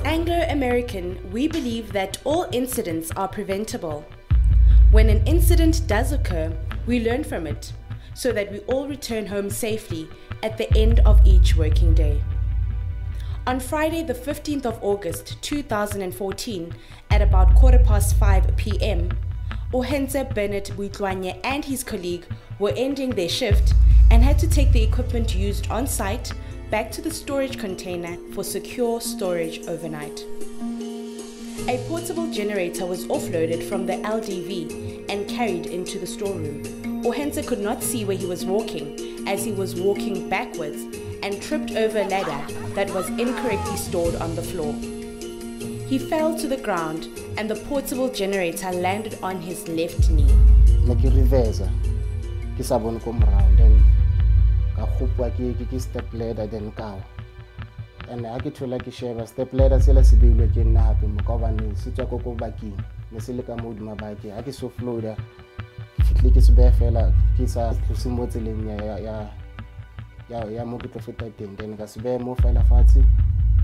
Anglo-American, we believe that all incidents are preventable. When an incident does occur, we learn from it so that we all return home safely at the end of each working day. On Friday, the 15th of August 2014, at about 5:15 p.m., Ohenze Bernard Buitlwanye and his colleague were ending their shift and had to take the equipment used on site back to the storage container for secure storage overnight. A portable generator was offloaded from the LDV and carried into the storeroom. Ohenze could not see where he was walking as he was walking backwards and tripped over a ladder that was incorrectly stored on the floor. He fell to the ground and the portable generator landed on his left knee. Step ladder then cow. And I get to like a shave step ladder sell be looking now to Mokobani, Sitako baki, Mesilica mood my baki. I get so Florida. Click is bare fella, Kisa, Simbotilim, ya Mokito fit thing, then gas bear more fella fancy.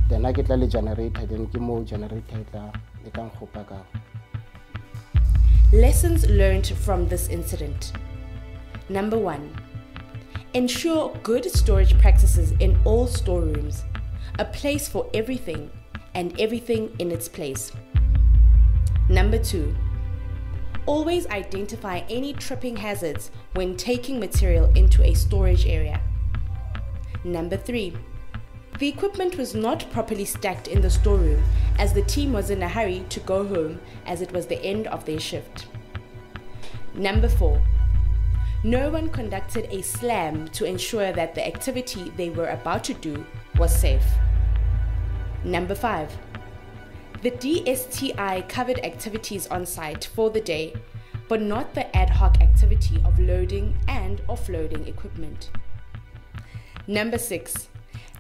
Then I get a generator, then Kimo generator, they can hope back out. Lessons learned from this incident. Number 1. Ensure good storage practices in all storerooms, a place for everything and everything in its place. Number 2. Always identify any tripping hazards when taking material into a storage area. Number 3. The equipment was not properly stacked in the storeroom as the team was in a hurry to go home as it was the end of their shift. Number 4. No one conducted a slam to ensure that the activity they were about to do was safe. Number 5. The DSTI covered activities on site for the day, but not the ad hoc activity of loading and offloading equipment. Number 6.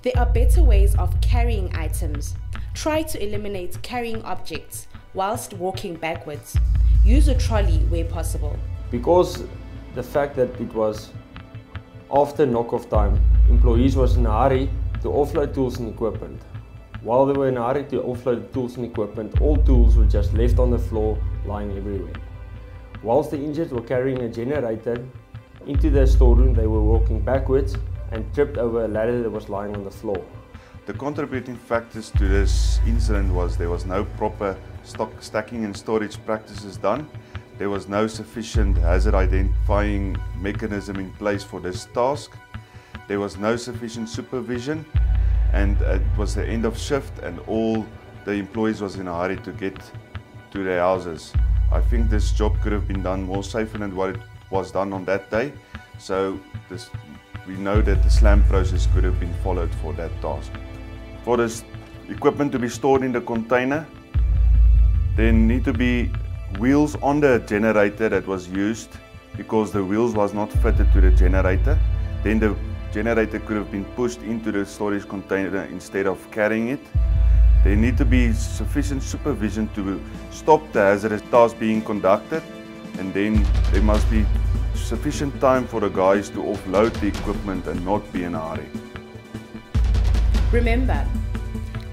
There are better ways of carrying items. Try to eliminate carrying objects whilst walking backwards. Use a trolley where possible. Because the fact that it was after knock-off time, employees was in a hurry to offload tools and equipment. While they were in a hurry to offload tools and equipment, all tools were just left on the floor, lying everywhere. Whilst the injured were carrying a generator into their storeroom, they were walking backwards and tripped over a ladder that was lying on the floor. The contributing factors to this incident was there was no proper stacking and storage practices done. There was no sufficient hazard identifying mechanism in place for this task. There was no sufficient supervision, and it was the end of shift and all the employees was in a hurry to get to their houses. I think this job could have been done more safer than what it was done on that day. So we know that the SLAM process could have been followed for that task. For this equipment to be stored in the container, there need to be wheels on the generator that was used because the wheels was not fitted to the generator. Then the generator could have been pushed into the storage container instead of carrying it. There need to be sufficient supervision to stop the hazardous task being conducted, and then there must be sufficient time for the guys to offload the equipment and not be in a hurry. Remember,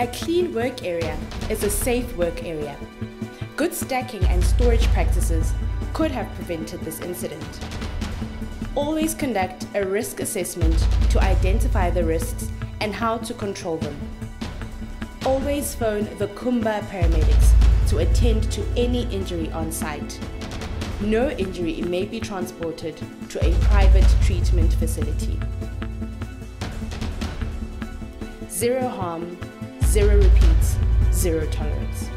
a clean work area is a safe work area. Good stacking and storage practices could have prevented this incident. Always conduct a risk assessment to identify the risks and how to control them. Always phone the Kumba paramedics to attend to any injury on site. No injury may be transported to a private treatment facility. Zero harm, zero repeats, zero tolerance.